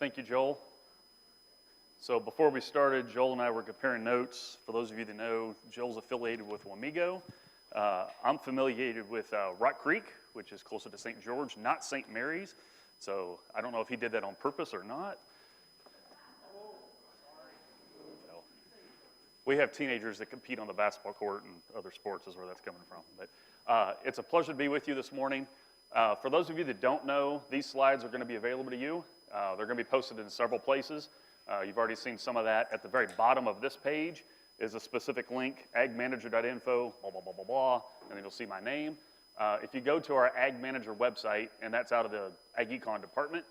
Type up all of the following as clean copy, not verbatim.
Thank you, Joel. So before we started, Joel and I were comparing notes. For those of you that know, Joel's affiliated with Wamego. I'm affiliated with Rock Creek, which is closer to St. George, not St. Mary's. So I don't know if he did that on purpose or not. No. We have teenagers that compete on the basketball court and other sports is where that's coming from. But it's a pleasure to be with you this morning. For those of you that don't know, these slides are going to be available to you. They're going to be posted in several places. You've already seen some of that. At the very bottom of this page is a specific link, agmanager.info, blah, blah, blah, blah, blah, and then you'll see my name. If you go to our Ag Manager website, and that's out of the Ag Econ department,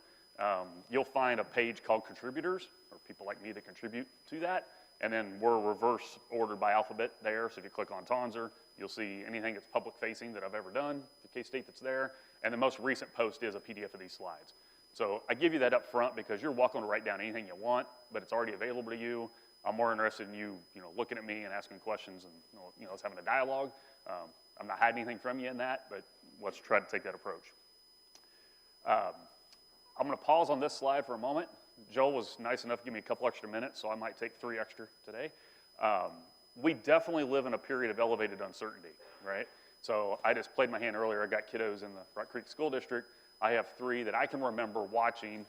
you'll find a page called Contributors, or people like me that contribute to that, and then we're reverse ordered by alphabet there, so if you click on Tonsor, you'll see anything that's public-facing that I've ever done, the K-State that's there, and the most recent post is a PDF of these slides. So I give you that up front because you're welcome to write down anything you want, but it's already available to you. I'm more interested in you, looking at me and asking questions and, us having a dialogue. I'm not hiding anything from you in that, but let's try to take that approach. I'm going to pause on this slide for a moment. Joel was nice enough to give me a couple extra minutes, so I might take 3 extra today. We definitely live in a period of elevated uncertainty, right? So I just played my hand earlier. I got kiddos in the Rock Creek School District. I have 3 that I can remember watching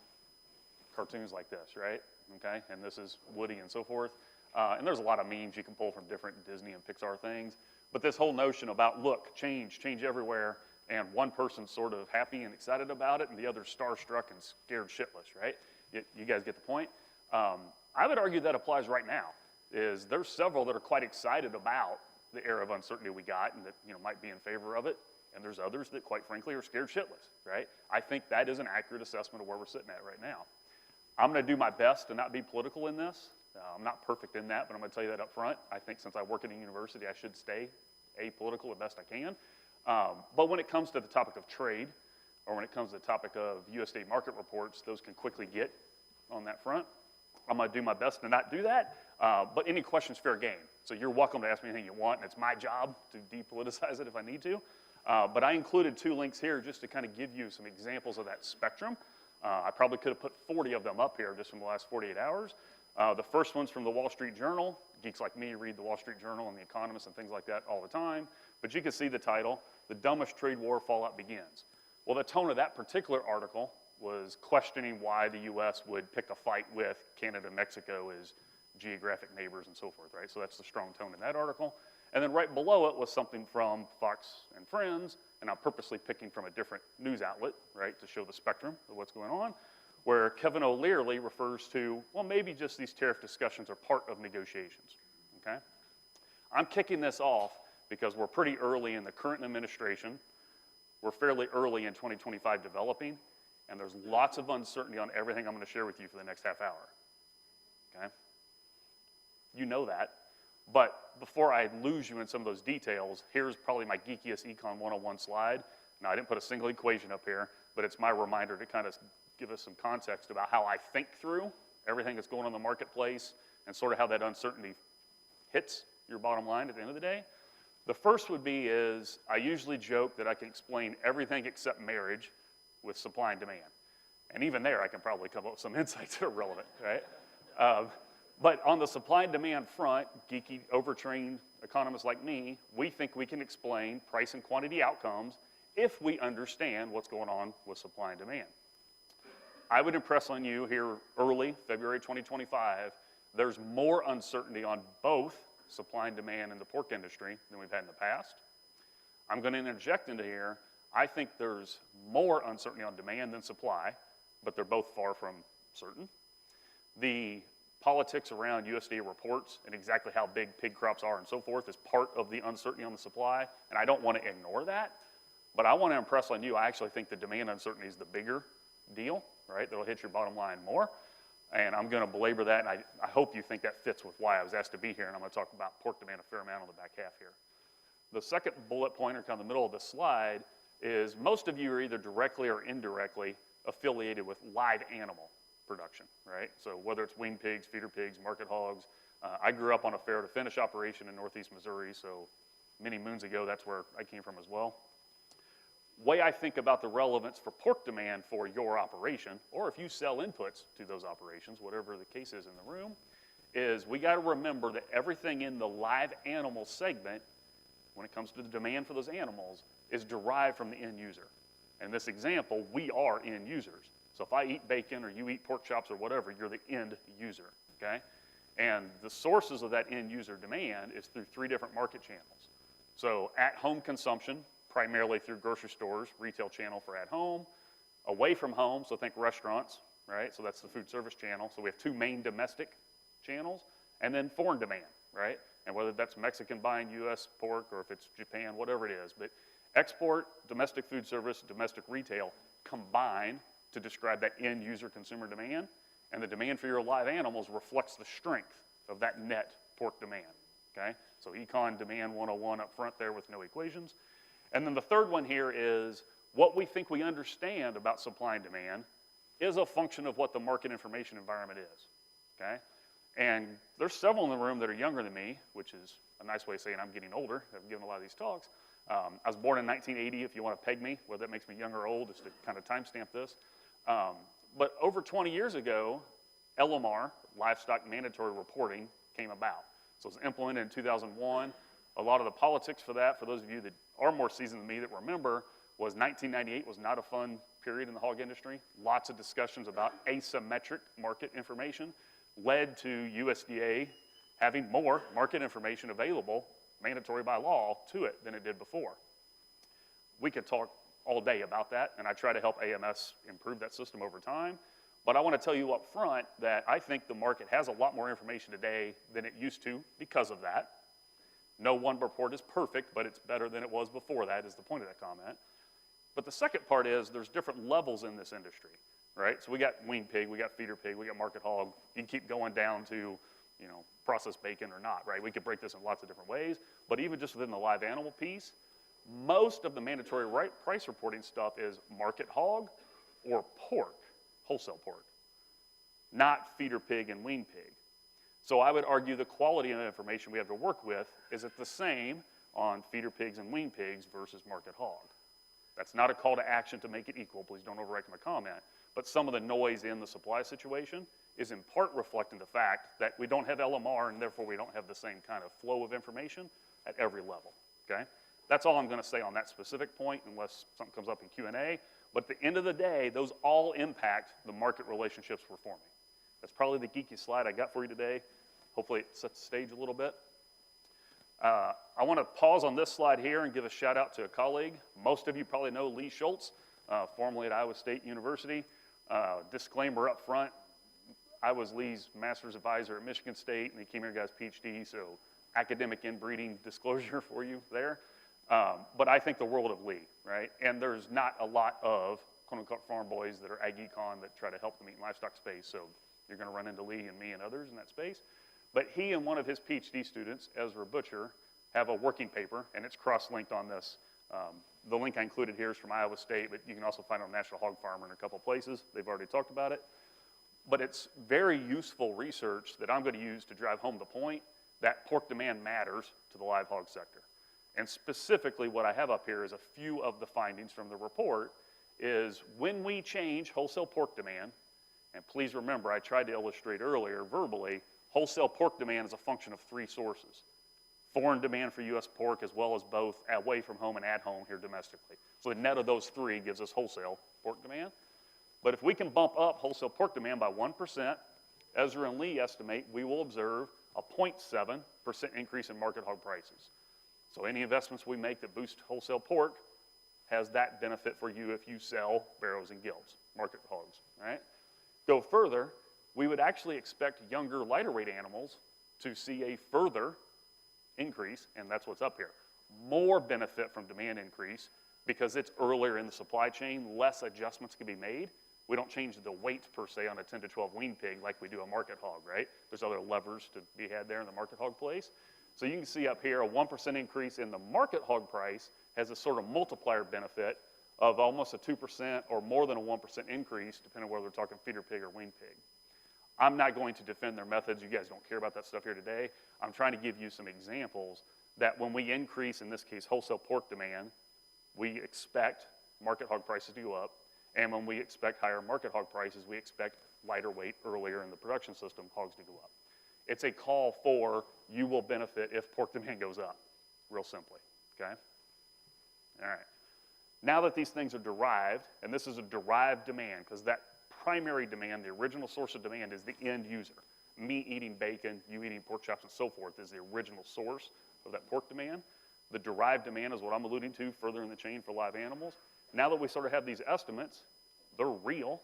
cartoons like this, right? Okay, and this is Woody and so forth. And there's a lot of memes you can pull from different Disney and Pixar things. But this whole notion about, look, change everywhere, and one person's sort of happy and excited about it, and the other's starstruck and scared shitless, right? You guys get the point? I would argue that applies right now. There's several that are quite excited about the era of uncertainty we got and that might be in favor of it. And there's others that, quite frankly, are scared shitless, right? I think that is an accurate assessment of where we're sitting at right now. I'm going to do my best to not be political in this. I'm not perfect in that, but I'm going to tell you that up front. I think since I work at a university, I should stay apolitical the best I can. But when it comes to the topic of trade, or when it comes to the topic of USDA market reports, those can quickly get on that front. I'm going to do my best to not do that, but any questions fair game. So you're welcome to ask me anything you want, and it's my job to depoliticize it if I need to. But I included 2 links here just to kind of give you some examples of that spectrum. I probably could have put 40 of them up here just from the last 48 hours. The first one's from the Wall Street Journal. Geeks like me read the Wall Street Journal and The Economist and things like that all the time. But you can see the title, "The Dumbest Trade War Fallout Begins." Well, the tone of that particular article was questioning why the U.S. would pick a fight with Canada and Mexico as geographic neighbors and so forth, right? So that's the strong tone in that article. And then right below it was something from Fox and Friends, and I'm purposely picking from a different news outlet, right, to show the spectrum of what's going on, where Kevin O'Leary refers to, well, maybe just these tariff discussions are part of negotiations, okay? I'm kicking this off because we're pretty early in the current administration. We're fairly early in 2025 developing, and there's lots of uncertainty on everything I'm going to share with you for the next half hour, okay? You know that. But before I lose you in some of those details, here's probably my geekiest Econ 101 slide. Now, I didn't put a single equation up here, but it's my reminder to kind of give us some context about how I think through everything that's going on in the marketplace and sort of how that uncertainty hits your bottom line at the end of the day. The first would be I usually joke that I can explain everything except marriage with supply and demand. And even there, I can probably come up with some insights that are relevant, right? But on the supply and demand front, geeky, overtrained economists like me, we think we can explain price and quantity outcomes if we understand what's going on with supply and demand. I would impress on you here early, February 2025, there's more uncertainty on both supply and demand in the pork industry than we've had in the past. I'm going to interject into here, I think there's more uncertainty on demand than supply, but they're both far from certain. The politics around USDA reports and exactly how big pig crops are and so forth is part of the uncertainty on the supply, and I don't want to ignore that, but I want to impress on you, I actually think the demand uncertainty is the bigger deal, right? That'll hit your bottom line more, and I'm going to belabor that, and I hope you think that fits with why I was asked to be here, and I'm going to talk about pork demand a fair amount on the back half here. The second bullet pointer, kind of in the middle of the slide, is most of you are either directly or indirectly affiliated with live animal production, right? So whether it's weaned pigs, feeder pigs, market hogs. I grew up on a farrow to finish operation in Northeast Missouri, so many moons ago, that's where I came from as well. way I think about the relevance for pork demand for your operation, or if you sell inputs to those operations, whatever the case is in the room, is we got to remember that everything in the live animal segment, when it comes to the demand for those animals, is derived from the end user. In this example, we are end users. So if I eat bacon or you eat pork chops or whatever, you're the end user, okay? And the sources of that end user demand is through 3 different market channels. So at-home consumption, primarily through grocery stores, retail channel for at home, away from home, so think restaurants, right? So that's the food service channel. So we have 2 main domestic channels, and then foreign demand, right? And whether that's Mexican buying U.S. pork or if it's Japan, whatever it is. But export, domestic food service, domestic retail combine to describe that end user consumer demand, and the demand for your live animals reflects the strength of that net pork demand, okay? So Econ Demand 101 up front there with no equations. And then the third one here is what we think we understand about supply and demand is a function of what the market information environment is, okay? And there's several in the room that are younger than me, which is a nice way of saying I'm getting older. I've given a lot of these talks. I was born in 1980, if you want to peg me, whether that makes me young or old, just to kind of timestamp this. But over 20 years ago, LMR, Livestock Mandatory Reporting, came about. So it was implemented in 2001. A lot of the politics for that, for those of you that are more seasoned than me that remember, was 1998 was not a fun period in the hog industry. Lots of discussions about asymmetric market information led to USDA having more market information available, mandatory by law, to it than it did before. We could talk all day about that, and I try to help AMS improve that system over time. But I want to tell you up front that I think the market has a lot more information today than it used to because of that. No one report is perfect, but it's better than it was before that, is the point of that comment. But the second part is there's different levels in this industry, right? So we got wean pig, we got feeder pig, we got market hog. You can keep going down to, you know, processed bacon or not, right? We could break this in lots of different ways. But even just within the live animal piece, most of the mandatory price reporting stuff is market hog or pork, wholesale pork, not feeder pig and wean pig. So I would argue the quality of the information we have to work with is the same on feeder pigs and wean pigs versus market hog. That's not a call to action to make it equal. Please don't overreact my comment. But some of the noise in the supply situation is in part reflecting the fact that we don't have LMR, and therefore we don't have the same kind of flow of information at every level, okay? That's all I'm going to say on that specific point, unless something comes up in Q&A. But at the end of the day, those all impact the market relationships we're forming. That's probably the geeky slide I got for you today. Hopefully it sets the stage a little bit. I want to pause on this slide here and give a shout out to a colleague. Most of you probably know Lee Schultz, formerly at Iowa State University. Disclaimer up front, I was Lee's master's advisor at Michigan State, and he came here and got his PhD, so academic inbreeding disclosure for you there. But I think the world of Lee, right? And there's not a lot of quote-unquote farm boys that are ag econ that try to help the meat and livestock space, so you're going to run into Lee and me and others in that space. But he and one of his PhD students, Ezra Butcher, have a working paper, and it's cross-linked on this. The link I included here is from Iowa State, but you can also find it on National Hog Farmer in a couple places. They've already talked about it. But it's very useful research that I'm going to use to drive home the point that pork demand matters to the live hog sector. And specifically what I have up here is a few of the findings from the report is when we change wholesale pork demand, and please remember I tried to illustrate earlier verbally, wholesale pork demand is a function of 3 sources. Foreign demand for U.S. pork as well as both away from home and at home here domestically. So the net of those 3 gives us wholesale pork demand. But if we can bump up wholesale pork demand by 1%, Ezra and Lee estimate we will observe a 0.7% increase in market hog prices. So any investments we make that boost wholesale pork has that benefit for you if you sell barrows and gills, market hogs, right? Go further, we would actually expect younger, lighter weight animals to see a further increase, and that's what's up here. More benefit from demand increase because it's earlier in the supply chain, less adjustments can be made. We don't change the weight per se on a 10 to 12 wean pig like we do a market hog, right? There's other levers to be had there in the market hog place. So you can see up here a 1% increase in the market hog price has a sort of multiplier benefit of almost a 2% or more than a 1% increase, depending on whether we're talking feeder pig or wean pig. I'm not going to defend their methods. You guys don't care about that stuff here today. I'm trying to give you some examples that when we increase, in this case, wholesale pork demand, we expect market hog prices to go up. And when we expect higher market hog prices, we expect lighter weight earlier in the production system hogs to go up. It's a call for you will benefit if pork demand goes up, real simply, okay? All right. Now that these things are derived, and this is a derived demand, because that primary demand, the original source of demand, is the end user. Me eating bacon, you eating pork chops, and so forth is the original source of that pork demand. The derived demand is what I'm alluding to further in the chain for live animals. Now that we sort of have these estimates, they're real,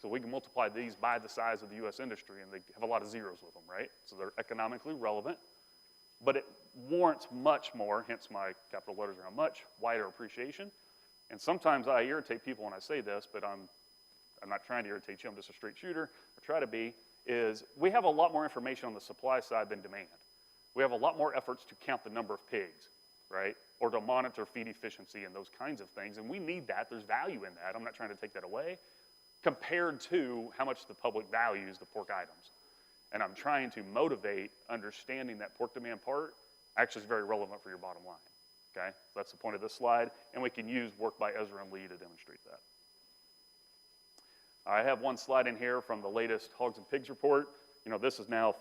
so we can multiply these by the size of the U.S. industry, and they have a lot of zeros with them, right? So they're economically relevant, but it warrants much more, hence my capital letters around much, wider appreciation. And sometimes I irritate people when I say this, but I'm not trying to irritate you, I'm just a straight shooter, or try to be, is we have a lot more information on the supply side than demand. We have a lot more efforts to count the number of pigs, right? Or to monitor feed efficiency and those kinds of things, and we need that, there's value in that, I'm not trying to take that away, compared to how much the public values the pork items. And I'm trying to motivate understanding that pork demand part actually is very relevant for your bottom line, okay? So that's the point of this slide, and we can use work by Ezra and Lee to demonstrate that. I have one slide in here from the latest Hogs and Pigs report. You know, this is now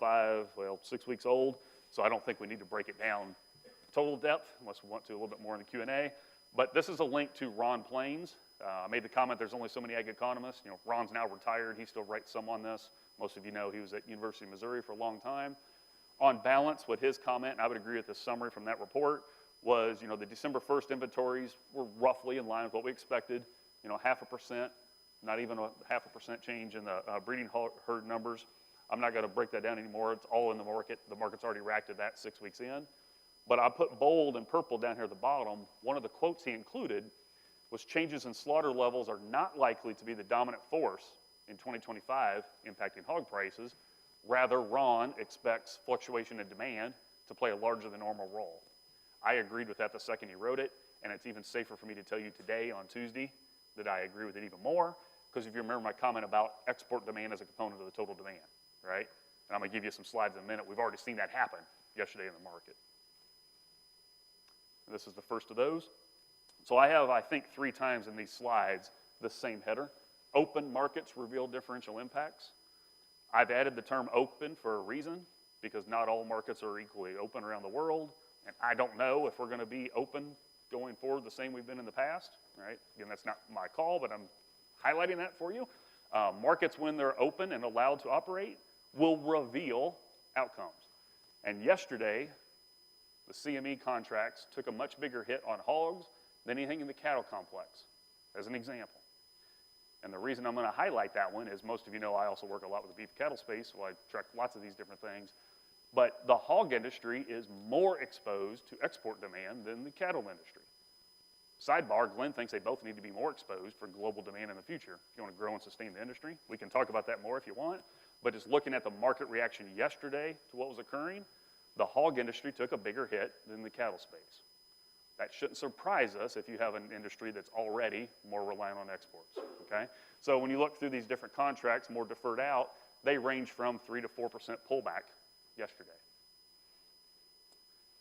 6 weeks old, so I don't think we need to break it down total depth, unless we want to a little bit more in the Q&A. But this is a link to Ron Plains. I made the comment there's only so many ag economists. You know, Ron's now retired. He still writes some on this. Most of you know he was at University of Missouri for a long time. On balance, what his comment, and I would agree with this summary from that report, was, you know, the December 1st inventories were roughly in line with what we expected. You know, 0.5%, not even a 0.5% change in the breeding herd numbers. I'm not going to break that down anymore. It's all in the market. The market's already reacted to that 6 weeks in. But I put bold and purple down here at the bottom. One of the quotes he included was changes in slaughter levels are not likely to be the dominant force in 2025 impacting hog prices. Rather, Ron expects fluctuation in demand to play a larger than normal role. I agreed with that the second he wrote it, and it's even safer for me to tell you today on Tuesday that I agree with it even more, because if you remember my comment about export demand as a component of the total demand, right? And I'm going to give you some slides in a minute. We've already seen that happen yesterday in the market. This is the first of those. So I have, I think, 3 times in these slides the same header. Open markets reveal differential impacts. I've added the term open for a reason, because not all markets are equally open around the world, and I don't know if we're going to be open going forward the same we've been in the past, right? Again, that's not my call, but I'm highlighting that for you. Markets, when they're open and allowed to operate, will reveal outcomes. And yesterday, the CME contracts took a much bigger hit on hogs than anything in the cattle complex, as an example. And the reason I'm going to highlight that one is most of you know I also work a lot with the beef cattle space, so I track lots of these different things. But the hog industry is more exposed to export demand than the cattle industry. Sidebar, Glynn thinks they both need to be more exposed for global demand in the future if you want to grow and sustain the industry. We can talk about that more if you want, but just looking at the market reaction yesterday to what was occurring, the hog industry took a bigger hit than the cattle space. That shouldn't surprise us if you have an industry that's already more reliant on exports, okay? So when you look through these different contracts, more deferred out, they range from 3 to 4% pullback yesterday.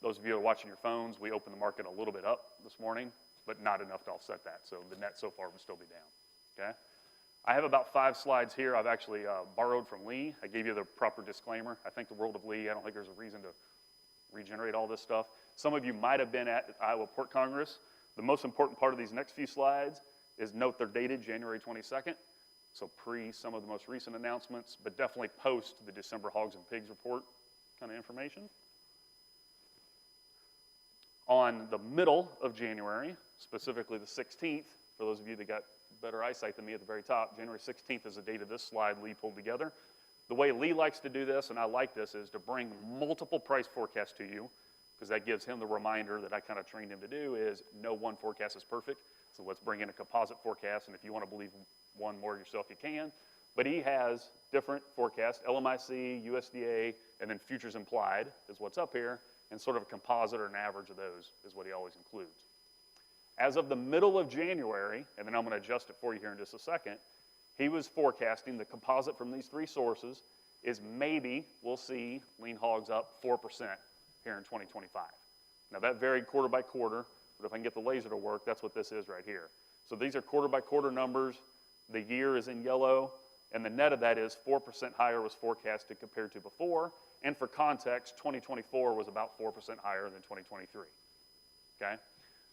Those of you who are watching your phones, we opened the market a little bit up this morning, but not enough to offset that. So the net so far would still be down, okay? I have about 5 slides here I've actually borrowed from Lee. I gave you the proper disclaimer. I think the world of Lee. I don't think there's a reason to regenerate all this stuff. Some of you might have been at Iowa Pork Congress. The most important part of these next few slides is note they're dated January 22nd, so pre some of the most recent announcements, but definitely post the December Hogs and Pigs report kind of information. On the middle of January, specifically the 16th, for those of you that got better eyesight than me at the very top, January 16th is the date of this slide Lee pulled together. The way Lee likes to do this, and I like this, is to bring multiple price forecasts to you, because that gives him the reminder that I kind of trained him to do is no one forecast is perfect. So let's bring in a composite forecast, and if you want to believe one more yourself, you can. But he has different forecasts, LMIC, USDA, and then futures implied is what's up here, and sort of a composite or an average of those is what he always includes. As of the middle of January, and then I'm going to adjust it for you here in just a second, he was forecasting the composite from these 3 sources is maybe we'll see lean hogs up 4% here in 2025. Now that varied quarter by quarter, but if I can get the laser to work, that's what this is right here. So these are quarter by quarter numbers. The year is in yellow, and the net of that is 4% higher was forecasted compared to before. And for context, 2024 was about 4% higher than 2023, okay?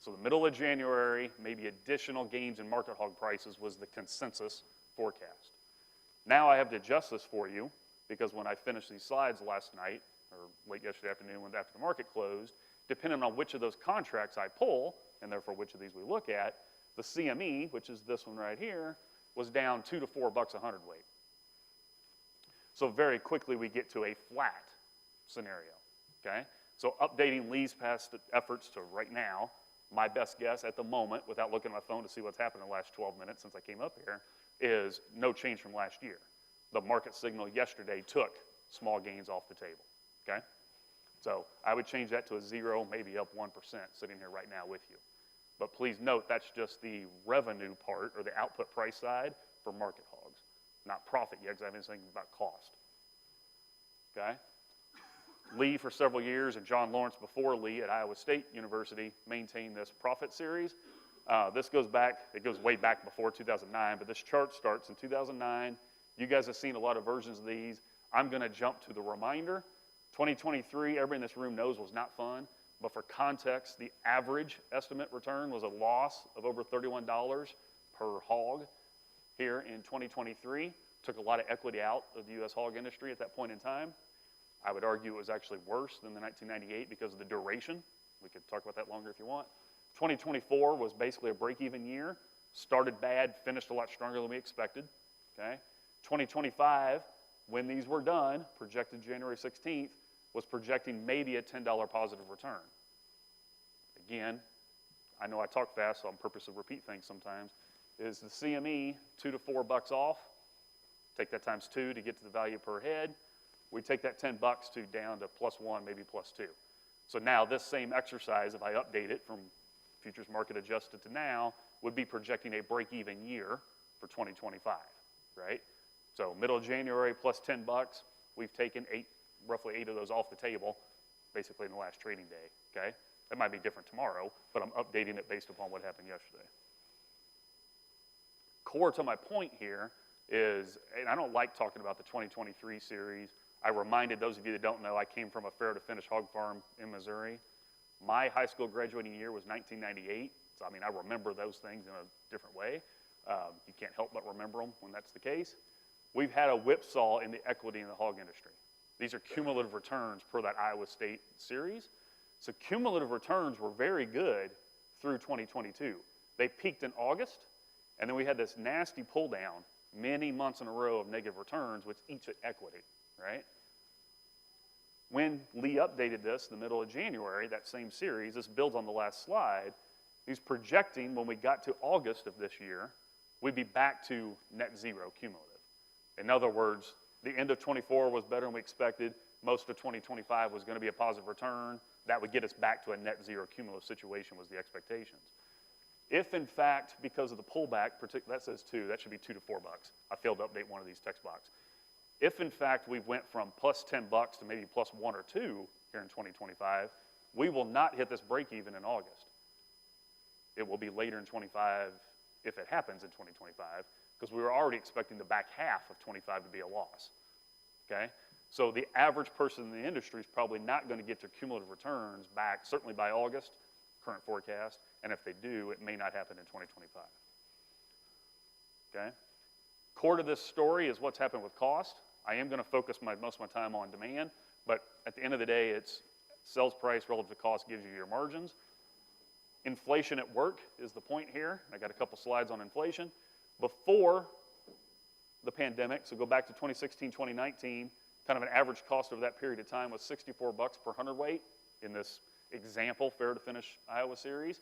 So the middle of January, maybe additional gains in market hog prices was the consensus forecast. Now I have to adjust this for you because when I finished these slides last night, or late yesterday afternoon when after the market closed, depending on which of those contracts I pull, and therefore which of these we look at, the CME, which is this one right here, was down $2 to $4 a hundredweight. So very quickly we get to a flat scenario, okay? So updating Lee's past efforts to right now, my best guess at the moment, without looking at my phone to see what's happened in the last 12 minutes since I came up here, is no change from last year. The market signal yesterday took small gains off the table, okay? So I would change that to a 0, maybe up 1% sitting here right now with you. But please note that's just the revenue part or the output price side for market hogs, not profit yet because I haven't said anything about cost, okay? Lee for several years and John Lawrence before Lee at Iowa State University maintained this profit series. This goes back, it goes way back before 2009, but this chart starts in 2009. You guys have seen a lot of versions of these. I'm going to jump to the reminder. 2023, everybody in this room knows was not fun, but for context, the average estimate return was a loss of over $31 per hog here in 2023. Took a lot of equity out of the U.S. hog industry at that point in time. I would argue it was actually worse than the 1998 because of the duration. We could talk about that longer if you want. 2024 was basically a break-even year. Started bad, finished a lot stronger than we expected, okay? 2025, when these were done, projected January 16th, was projecting maybe a $10 positive return. Again, I know I talk fast, so I'm purpose to repeat things sometimes. Is the CME $2 to $4 off? Take that times 2 to get to the value per head. We take that $10 to down to +1, maybe +2. So now this same exercise, if I update it from futures market adjusted to now, would be projecting a break-even year for 2025, right? So middle of January plus $10, we've taken roughly 8 of those off the table, basically in the last trading day, okay? That might be different tomorrow, but I'm updating it based upon what happened yesterday. Core to my point here is, and I don't like talking about the 2023 series. I reminded those of you that don't know, I came from a fair to finish hog farm in Missouri. My high school graduating year was 1998, so I mean, I remember those things in a different way. You can't help but remember them when that's the case. We've had a whipsaw in the equity in the hog industry. These are cumulative returns per that Iowa State series. So cumulative returns were very good through 2022. They peaked in August, and then we had this nasty pull down, many months in a row of negative returns, which eats at equity, right? When Lee updated this in the middle of January, that same series, this builds on the last slide, he's projecting when we got to August of this year, we'd be back to net zero cumulative. In other words, the end of 24 was better than we expected. Most of 2025 was going to be a positive return. That would get us back to a net zero cumulative situation was the expectations. If, in fact, because of the pullback, that says 2, that should be $2 to $4. I failed to update one of these text boxes. If, in fact, we went from plus $10 to maybe plus 1 or 2 here in 2025, we will not hit this break even in August. It will be later in 25 if it happens in 2025, because we were already expecting the back half of 25 to be a loss, okay? So the average person in the industry is probably not going to get their cumulative returns back, certainly by August, current forecast, and if they do, it may not happen in 2025, okay? Core to this story is what's happened with cost. I am going to focus most of my time on demand, but at the end of the day, it's sales price relative to cost gives you your margins. Inflation at work is the point here. I got a couple slides on inflation. Before the pandemic, so go back to 2016, 2019, kind of an average cost over that period of time was $64 per hundredweight in this example fair to finish Iowa series.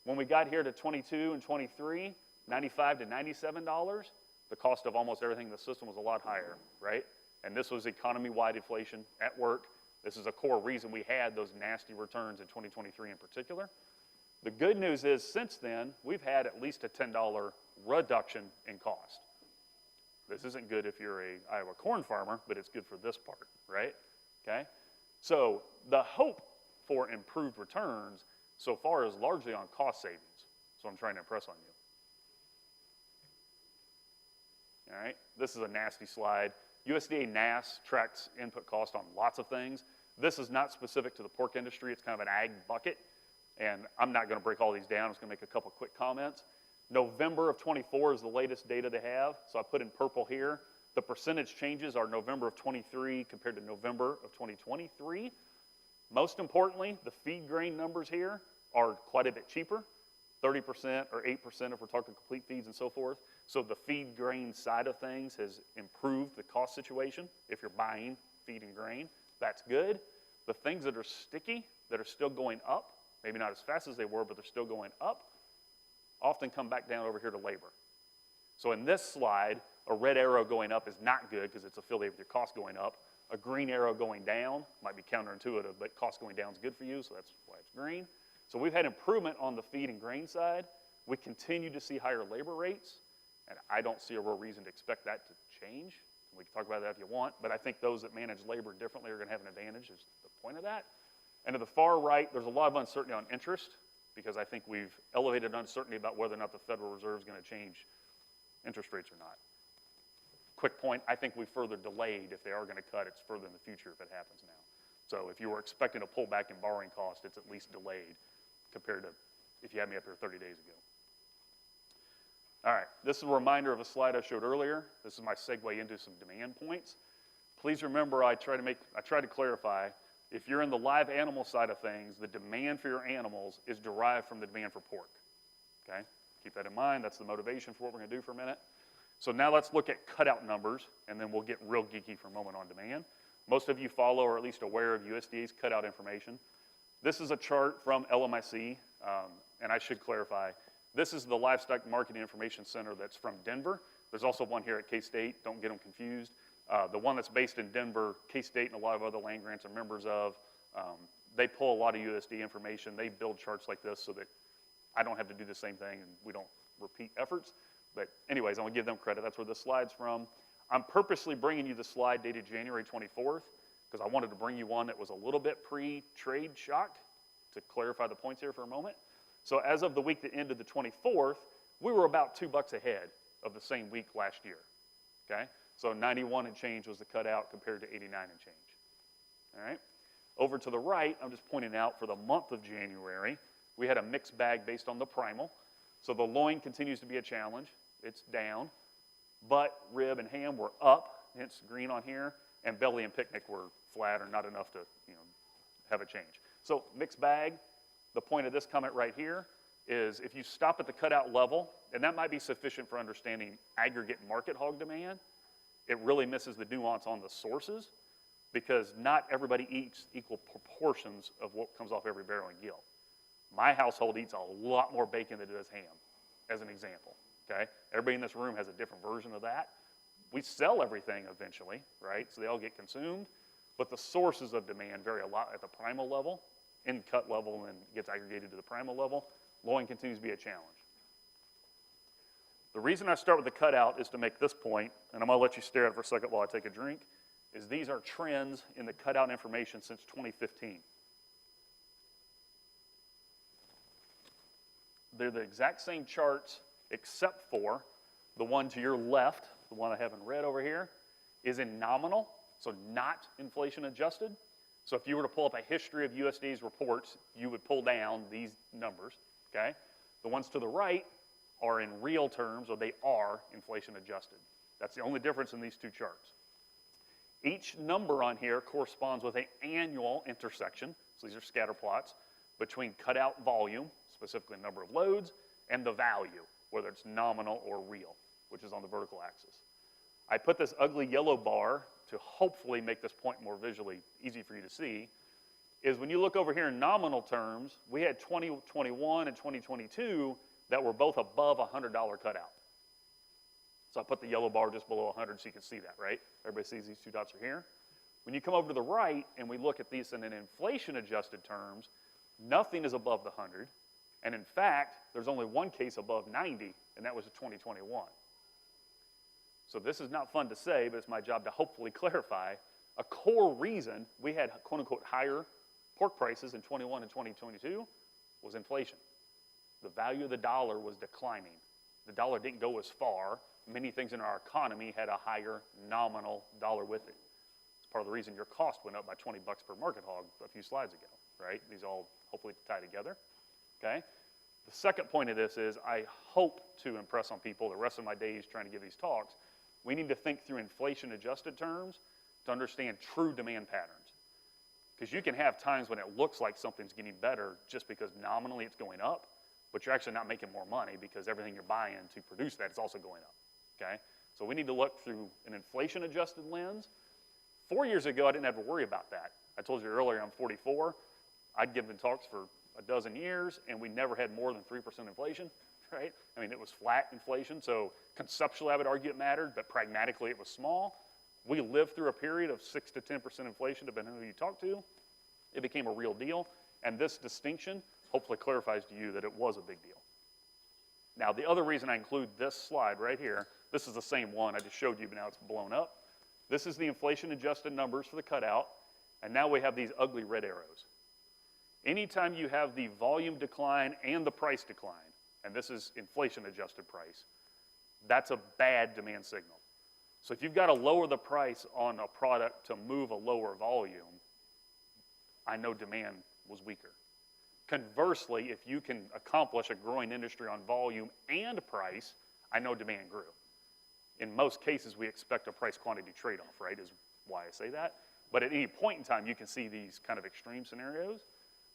When we got here to 22 and 23, $95 to $97, the cost of almost everything in the system was a lot higher, right? And this was economy-wide inflation at work. This is a core reason we had those nasty returns in 2023 in particular. The good news is since then, we've had at least a $10 reduction in cost. This isn't good if you're a Iowa corn farmer, but it's good for this part, right? Okay? So the hope for improved returns so far is largely on cost savings. So I'm trying to impress on you. right? This is a nasty slide. USDA NAS tracks input cost on lots of things. This is not specific to the pork industry. It's kind of an ag bucket, and I'm not going to break all these down. I'm just going to make a couple quick comments. November of 24 is the latest data they have, so I put in purple here. The percentage changes are November of 23 compared to November of 2023. Most importantly, the feed grain numbers here are quite a bit cheaper, 30% or 8% if we're talking complete feeds and so forth. So the feed grain side of things has improved the cost situation. If you're buying feed and grain, that's good. The things that are sticky, that are still going up, maybe not as fast as they were, but they're still going up, often come back down over here to labor. So in this slide, a red arrow going up is not good because it's affiliated with your cost going up. A green arrow going down might be counterintuitive, but cost going down is good for you, so that's why it's green. So we've had improvement on the feed and grain side. We continue to see higher labor rates, and I don't see a real reason to expect that to change. We can talk about that if you want, but I think those that manage labor differently are going to have an advantage is the point of that. And to the far right, there's a lot of uncertainty on interest because I think we've elevated uncertainty about whether or not the Federal Reserve is going to change interest rates or not. Quick point, I think we further delayed. If they are going to cut, it's further in the future if it happens now. So if you were expecting a pullback in borrowing cost, it's at least delayed compared to if you had me up here 30 days ago. All right, this is a reminder of a slide I showed earlier. This is my segue into some demand points. Please remember I try to clarify, if you're in the live animal side of things, the demand for your animals is derived from the demand for pork, okay? Keep that in mind. That's the motivation for what we're going to do for a minute. So now let's look at cutout numbers, and then we'll get real geeky for a moment on demand. Most of you follow or at least aware of USDA's cutout information. This is a chart from LMIC, and I should clarify, this is the Livestock Marketing Information Center that's from Denver. There's also one here at K-State. Don't get them confused. The one that's based in Denver, K-State and a lot of other land grants are members of. They pull a lot of USDA information. They build charts like this so that I don't have to do the same thing and we don't repeat efforts. But anyways, I'm going to give them credit. That's where this slide's from. I'm purposely bringing you the slide dated January 24th because I wanted to bring you one that was a little bit pre-trade shock to clarify the points here for a moment. So as of the week that ended the 24th, we were about $2 ahead of the same week last year, okay? So 91 and change was the cutout compared to 89 and change, all right? Over to the right, I'm just pointing out for the month of January, we had a mixed bag based on the primal. So the loin continues to be a challenge. It's down. Butt, rib, and ham were up, hence green on here, and belly and picnic were flat or not enough to have a change. So mixed bag. The point of this comment right here is if you stop at the cutout level, and that might be sufficient for understanding aggregate market hog demand, it really misses the nuance on the sources because not everybody eats equal proportions of what comes off every barrel and gill. My household eats a lot more bacon than it does ham, as an example, okay? Everybody in this room has a different version of that. We sell everything eventually, right? So they all get consumed, but the sources of demand vary a lot at the primal level, in cut level, and gets aggregated to the primal level. Loin continues to be a challenge. The reason I start with the cutout is to make this point, and I'm going to let you stare at it for a second while I take a drink, is these are trends in the cutout information since 2015. They're the exact same charts except for the one to your left, the one I have in red over here, is in nominal, so not inflation adjusted. So if you were to pull up a history of USDA's reports, you would pull down these numbers, okay? The ones to the right are in real terms, or they are inflation adjusted. That's the only difference in these two charts. Each number on here corresponds with an annual intersection, so these are scatter plots, between cutout volume, specifically number of loads, and the value, whether it's nominal or real, which is on the vertical axis. I put this ugly yellow bar to hopefully make this point more visually easy for you to see, is when you look over here in nominal terms, we had 2021 and 2022 that were both above $100 cutout. So I put the yellow bar just below 100 so you can see that, right? Everybody sees these two dots are here. When you come over to the right and we look at these in an inflation-adjusted terms, nothing is above the 100. And in fact, there's only one case above 90, and that was in 2021. So this is not fun to say, but it's my job to hopefully clarify. A core reason we had quote-unquote higher pork prices in 21 and 2022 was inflation. The value of the dollar was declining The dollar didn't go as far. Many things in our economy had a higher nominal dollar with it. It's part of the reason your cost went up by 20 bucks per market hog a few slides ago, right? These all hopefully tie together, okay? The second point of this is I hope to impress on people the rest of my days trying to give these talks, we need to think through inflation-adjusted terms to understand true demand patterns. Because you can have times when it looks like something's getting better just because nominally it's going up, but you're actually not making more money because everything you're buying to produce that is also going up, okay? So we need to look through an inflation-adjusted lens. 4 years ago, I didn't have to worry about that. I told you earlier, I'm 44. I'd given talks for a dozen years, and we never had more than 3% inflation, right? I mean, it was flat inflation, so conceptually I would argue it mattered, but pragmatically it was small. We lived through a period of 6 to 10% inflation, depending on who you talk to. It became a real deal, and this distinction hopefully clarifies to you that it was a big deal. Now, the other reason I include this slide right here, this is the same one I just showed you, but now it's blown up. This is the inflation-adjusted numbers for the cutout, and now we have these ugly red arrows. Anytime you have the volume decline and the price decline, and this is inflation-adjusted price, that's a bad demand signal. So if you've got to lower the price on a product to move a lower volume, I know demand was weaker. Conversely, if you can accomplish a growing industry on volume and price, I know demand grew. In most cases, we expect a price-quantity trade-off, right, is why I say that. But at any point in time, you can see these kind of extreme scenarios.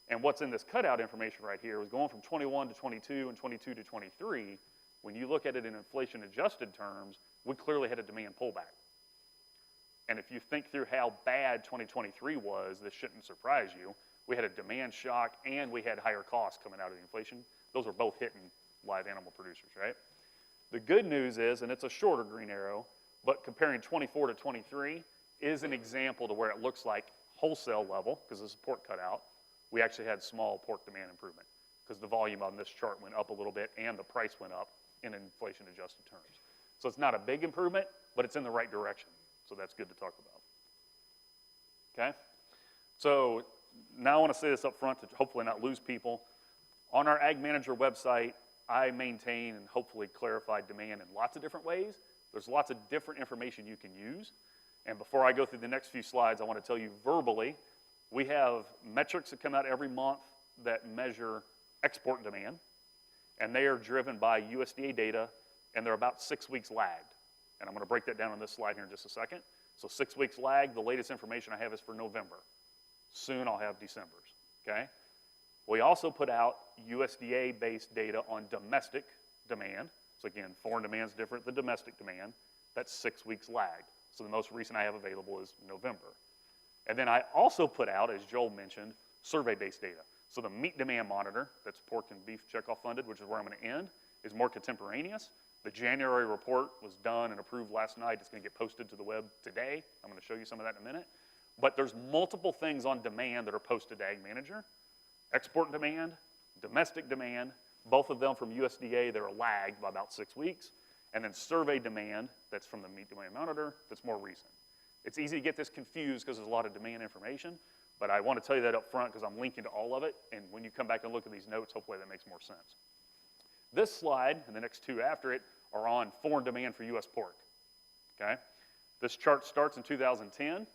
And what's in this cutout information right here was going from 21 to 22 and 22 to 23. When you look at it in inflation-adjusted terms, we clearly had a demand pullback. And if you think through how bad 2023 was, this shouldn't surprise you. We had a demand shock and we had higher costs coming out of the inflation. Those are both hitting live animal producers, right? The good news is, and it's a shorter green arrow, but comparing 24 to 23 is an example to where it looks like wholesale level, because this is pork cutout, we actually had small pork demand improvement because the volume on this chart went up a little bit and the price went up in inflation-adjusted terms. So it's not a big improvement, but it's in the right direction. So that's good to talk about. Okay? So now I want to say this up front to hopefully not lose people. On our Ag Manager website, I maintain and hopefully clarify demand in lots of different ways. There's lots of different information you can use. And before I go through the next few slides, I want to tell you verbally, we have metrics that come out every month that measure export demand, and they are driven by USDA data, and they're about 6 weeks lagged. And I'm going to break that down on this slide here in just a second. So 6 weeks lag, the latest information I have is for November. Soon I'll have December's, okay? We also put out USDA-based data on domestic demand. So again, foreign demand is different than domestic demand. That's 6 weeks lagged. So the most recent I have available is November. And then I also put out, as Joel mentioned, survey-based data. So the meat demand monitor, that's pork and beef checkoff funded, which is where I'm going to end, is more contemporaneous. The January report was done and approved last night. It's going to get posted to the web today. I'm going to show you some of that in a minute. But there's multiple things on demand that are posted to Ag Manager. Export demand, domestic demand, both of them from USDA that are lagged by about 6 weeks. And then survey demand, that's from the meat demand monitor, that's more recent. It's easy to get this confused because there's a lot of demand information, but I want to tell you that up front because I'm linking to all of it, and when you come back and look at these notes, hopefully that makes more sense. This slide, and the next two after it, are on foreign demand for U.S. pork, okay? This chart starts in 2010.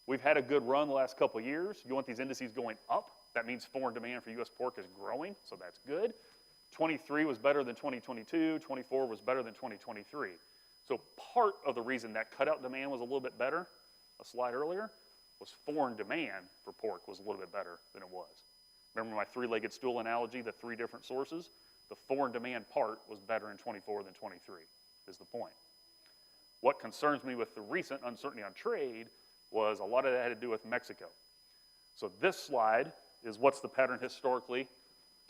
We've had a good run the last couple of years. You want these indices going up. That means foreign demand for U.S. pork is growing, so that's good. 23 was better than 2022. 24 was better than 2023. So part of the reason that cutout demand was a little bit better, a slide earlier, was foreign demand for pork was a little bit better than it was. Remember my three-legged stool analogy, the three different sources? The foreign demand part was better in 24 than 23, is the point. What concerns me with the recent uncertainty on trade was a lot of that had to do with Mexico. So this slide is what's the pattern historically.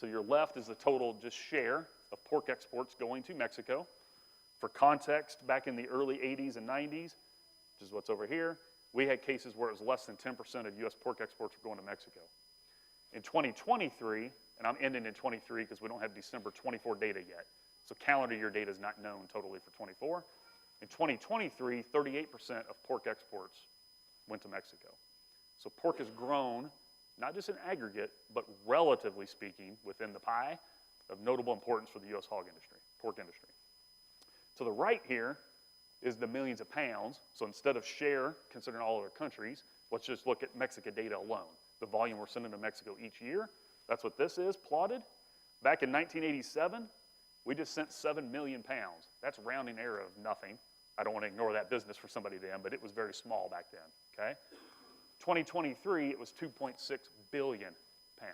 To your left is the total just share of pork exports going to Mexico. For context, back in the early 80s and 90s, which is what's over here, we had cases where it was less than 10% of U.S. pork exports were going to Mexico. In 2023, and I'm ending in 23 because we don't have December 24 data yet, so calendar year data is not known totally for 24. In 2023, 38% of pork exports went to Mexico. So pork has grown, not just in aggregate, but relatively speaking, within the pie of notable importance for the U.S. hog industry. pork industry. To the right here is the millions of pounds. So instead of share, considering all other countries, let's just look at Mexico data alone. The volume we're sending to Mexico each year, that's what this is, plotted. Back in 1987, we just sent 7 million pounds. That's rounding error of nothing. I don't want to ignore that business for somebody then, but it was very small back then, okay? 2023, it was 2.6 billion pounds.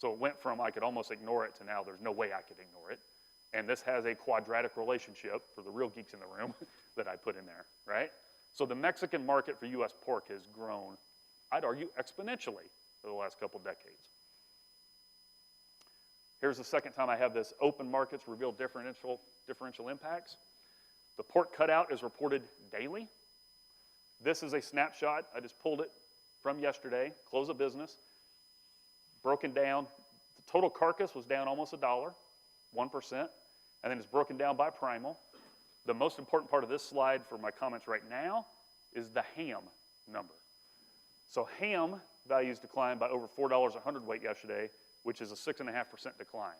So it went from I could almost ignore it to now there's no way I could ignore it. And this has a quadratic relationship for the real geeks in the room that I put in there, right? So the Mexican market for U.S. pork has grown, I'd argue, exponentially over the last couple decades. Here's the second time I have this. Open markets reveal differential impacts. The pork cutout is reported daily. This is a snapshot. I just pulled it from yesterday, close of business, broken down. The total carcass was down almost $1, 1%, and then it's broken down by primal. The most important part of this slide for my comments right now is the ham number. So ham values declined by over $4 a hundredweight yesterday, which is a 6.5% decline.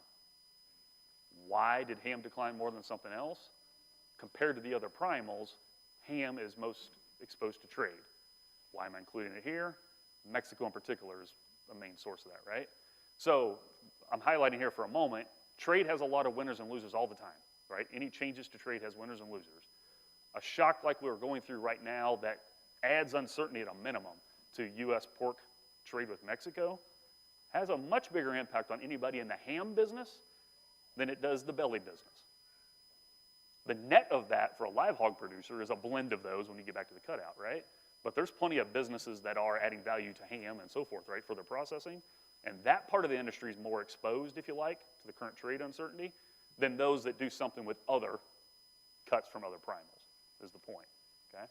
Why did ham decline more than something else? Compared to the other primals, ham is most exposed to trade. Why am I including it here? Mexico in particular is a main source of that, right? So I'm highlighting here for a moment, trade has a lot of winners and losers all the time, right? Any changes to trade has winners and losers. A shock like we're going through right now that adds uncertainty at a minimum to U.S. pork trade with Mexico has a much bigger impact on anybody in the ham business than it does the belly business. The net of that for a live hog producer is a blend of those when you get back to the cutout, right? But there's plenty of businesses that are adding value to ham and so forth, right, for their processing. And that part of the industry is more exposed, if you like, to the current trade uncertainty than those that do something with other cuts from other primals, is the point, okay?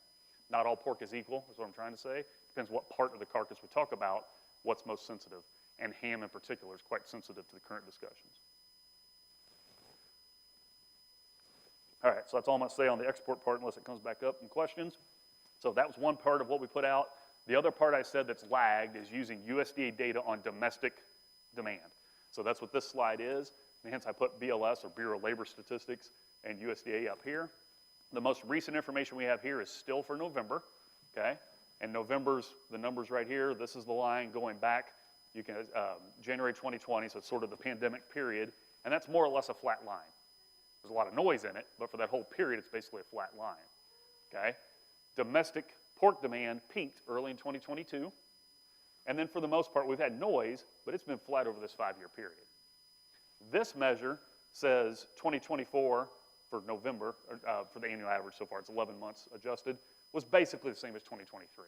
Not all pork is equal, is what I'm trying to say. Depends what part of the carcass we talk about, what's most sensitive. And ham in particular is quite sensitive to the current discussions. All right, so that's all I'm going to say on the export part unless it comes back up in questions. So that was one part of what we put out. The other part I said that's lagged is using USDA data on domestic demand. So that's what this slide is. And hence I put BLS, or Bureau of Labor Statistics, and USDA up here. The most recent information we have here is still for November, okay? And November's, the numbers right here, this is the line going back, you can, January 2020, so it's sort of the pandemic period, and that's more or less a flat line. There's a lot of noise in it, but for that whole period, it's basically a flat line, okay? Domestic pork demand peaked early in 2022, and then for the most part, we've had noise, but it's been flat over this 5-year period. This measure says 2024 for November, for the annual average so far, it's 11 months adjusted, was basically the same as 2023.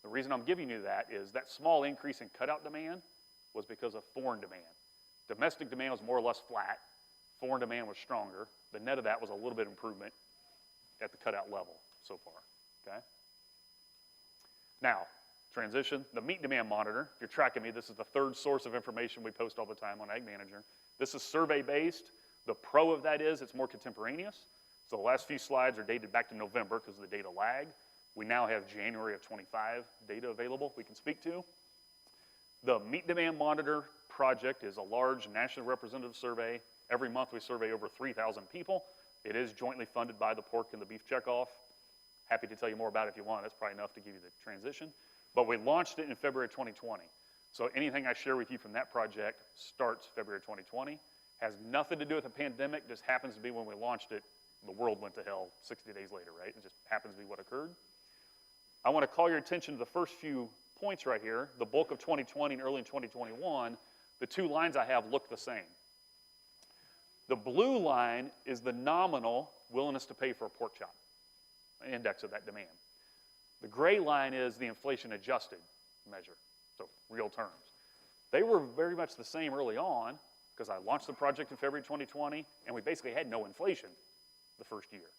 The reason I'm giving you that is that small increase in cutout demand was because of foreign demand. Domestic demand was more or less flat. Foreign demand was stronger. The net of that was a little bit improvement at the cutout level so far, okay? Now, transition, the meat demand monitor. If you're tracking me, this is the third source of information we post all the time on Ag Manager. This is survey-based. The pro of that is it's more contemporaneous. So the last few slides are dated back to November because of the data lag. We now have January of 25 data available we can speak to. The Meat Demand Monitor project is a large national representative survey. Every month we survey over 3,000 people. It is jointly funded by the Pork and the Beef Checkoff. Happy to tell you more about it if you want. That's probably enough to give you the transition. But we launched it in February 2020. So anything I share with you from that project starts February 2020. Has nothing to do with the pandemic, just happens to be when we launched it, the world went to hell 60 days later, right? It just happens to be what occurred. I want to call your attention to the first few points right here. The bulk of 2020 and early in 2021, the two lines I have look the same. The blue line is the nominal willingness to pay for a pork chop, an index of that demand. The gray line is the inflation adjusted measure, so real terms. They were very much the same early on because I launched the project in February 2020 and we basically had no inflation the first year.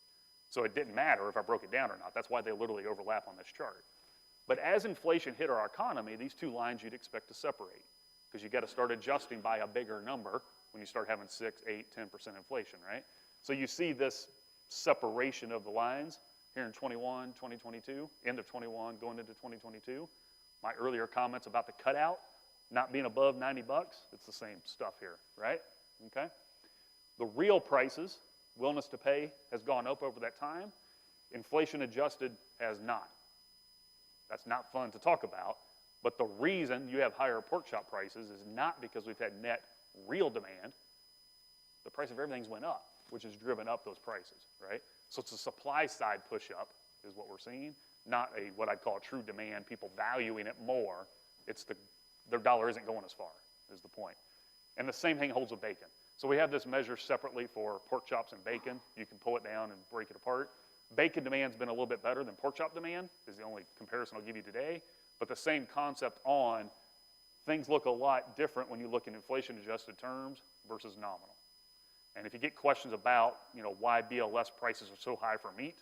So it didn't matter if I broke it down or not. That's why they literally overlap on this chart. But as inflation hit our economy, these two lines you'd expect to separate because you got to start adjusting by a bigger number when you start having 6, 8, 10% inflation, right? So you see this separation of the lines here in 21, 2022, end of 21, going into 2022. My earlier comments about the cutout not being above 90 bucks, it's the same stuff here, right? Okay? The real prices, willingness to pay, has gone up over that time. Inflation adjusted has not. That's not fun to talk about, but the reason you have higher pork chop prices is not because we've had net real demand. The price of everything's went up, which has driven up those prices, right? So it's a supply side push up is what we're seeing, not a what I'd call a true demand, people valuing it more. It's their dollar isn't going as far, is the point. And the same thing holds with bacon. So we have this measure separately for pork chops and bacon. You can pull it down and break it apart. Bacon demand's been a little bit better than pork chop demand, is the only comparison I'll give you today. But the same concept on things look a lot different when you look in inflation-adjusted terms versus nominal. And if you get questions about, why BLS prices are so high for meat,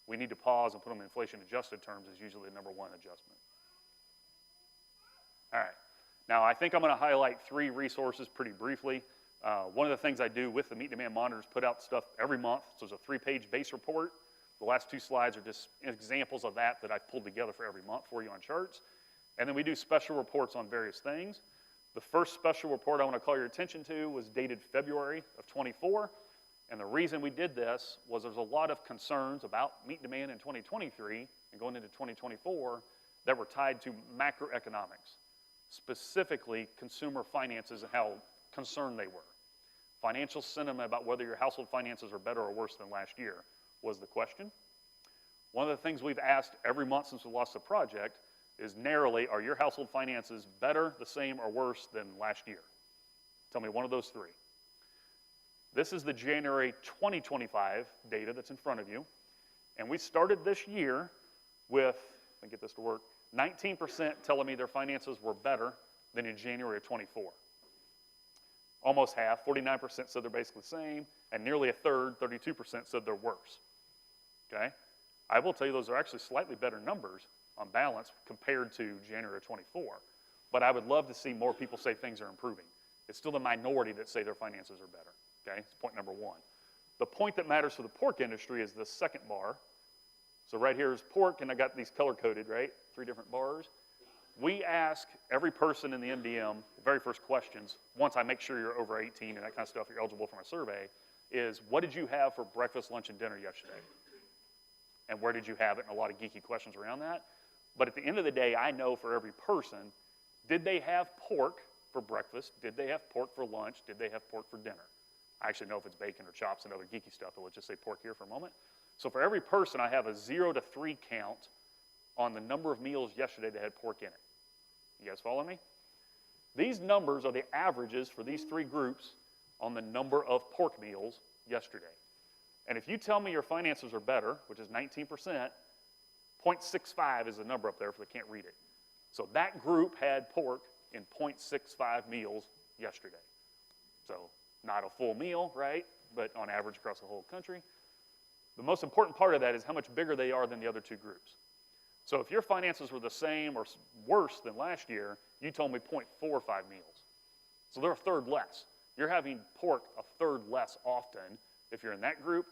we need to pause and put them in inflation-adjusted terms is usually the number one adjustment. All right. Now, I think I'm going to highlight 3 resources pretty briefly. One of the things I do with the Meat Demand Monitor is put out stuff every month. So there's a 3-page base report. The last 2 slides are just examples of that I've pulled together for every month for you on charts. And then we do special reports on various things. The first special report I want to call your attention to was dated February of 24. And the reason we did this was there's a lot of concerns about meat demand in 2023 and going into 2024 that were tied to macroeconomics, specifically consumer finances and how concerned they were. Financial sentiment about whether your household finances are better or worse than last year was the question. One of the things we've asked every month since we launched the project is narrowly, are your household finances better, the same, or worse than last year? Tell me one of those 3. This is the January 2025 data that's in front of you. And we started this year with, let me get this to work, 19% telling me their finances were better than in January of 24. Almost half, 49% said they're basically the same, and nearly a third, 32%, said they're worse. Okay? I will tell you those are actually slightly better numbers on balance compared to January of 24. But I would love to see more people say things are improving. It's still the minority that say their finances are better. Okay? That's point number 1. The point that matters for the pork industry is the second bar. So right here is pork, and I got these color-coded, right? 3 different bars. We ask every person in the MDM, the very first questions, once I make sure you're over 18 and that kind of stuff, you're eligible for my survey, is what did you have for breakfast, lunch, and dinner yesterday? And where did you have it? And a lot of geeky questions around that. But at the end of the day, I know for every person, did they have pork for breakfast? Did they have pork for lunch? Did they have pork for dinner? I actually know if it's bacon or chops and other geeky stuff, but let's just say pork here for a moment. So for every person, I have a 0 to 3 count on the number of meals yesterday that had pork in it. You guys follow me? These numbers are the averages for these 3 groups on the number of pork meals yesterday. And if you tell me your finances are better, which is 19%, 0.65 is the number up there if they can't read it. So that group had pork in 0.65 meals yesterday. So not a full meal, right? But on average across the whole country. The most important part of that is how much bigger they are than the other 2 groups. So if your finances were the same or worse than last year, you told me 0.45 meals. So they're a third less. You're having pork a third less often if you're in that group